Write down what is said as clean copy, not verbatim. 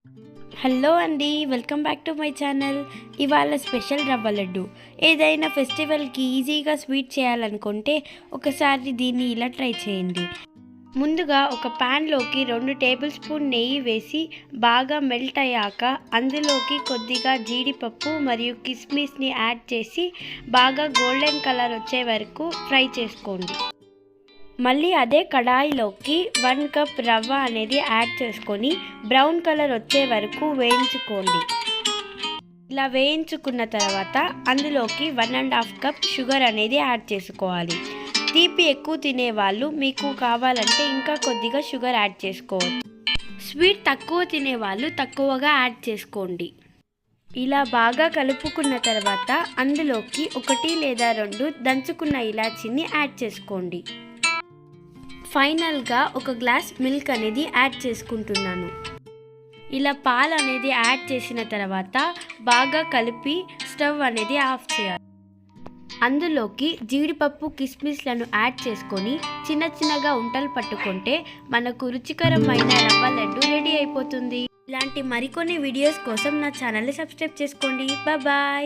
Hello అండి, welcome back to my channel. ఇవాళ special రవ్వ లడ్డు. ఏదైనా ఫెస్టివల్కి ఈజీగా స్వీట్ చేయాలనుకుంటే ఒకసారి దీన్ని ఇలా ట్రై చేయండి. ముందుగా ఒక ప్యాన్లోకి 2 టేబుల్ స్పూన్ నెయ్యి వేసి బాగా మెల్ట్ అయ్యాక అందులోకి కొద్దిగా జీడిపప్పు మరియు కిస్మిస్ని యాడ్ చేసి బాగా గోల్డెన్ కలర్ వచ్చే వరకు ఫ్రై చేసుకోండి. మళ్ళీ అదే కడాయిలోకి 1 కప్ రవ్వ అనేది యాడ్ చేసుకొని బ్రౌన్ కలర్ వచ్చే వరకు వేయించుకోండి. ఇలా వేయించుకున్న తర్వాత అందులోకి 1.5 కప్ షుగర్ అనేది యాడ్ చేసుకోవాలి. తీపి ఎక్కువ తినేవాళ్ళు మీకు కావాలంటే ఇంకా కొద్దిగా షుగర్ యాడ్ చేసుకోవచ్చు. స్వీట్ తక్కువ తినేవాళ్ళు తక్కువగా యాడ్ చేసుకోండి. ఇలా బాగా కలుపుకున్న తర్వాత అందులోకి 1 లేదా 2 దంచుకున్న ఇలాచీని యాడ్ చేసుకోండి. ఫైనల్గా 1 గ్లాస్ మిల్క్ అనేది యాడ్ చేసుకుంటున్నాను. ఇలా పాలు అనేది యాడ్ చేసిన తర్వాత బాగా కలిపి స్టవ్ అనేది ఆఫ్ చేయాలి. అందులోకి జీడిపప్పు కిస్మిస్లను యాడ్ చేసుకొని చిన్నగా ఉంటలు పట్టుకుంటే మనకు రుచికరమైన రవ్వ లడ్డు రెడీ అయిపోతుంది. ఇలాంటి మరికొన్ని వీడియోస్ కోసం నా ఛానల్ని సబ్స్క్రైబ్ చేసుకోండి. బాయ్.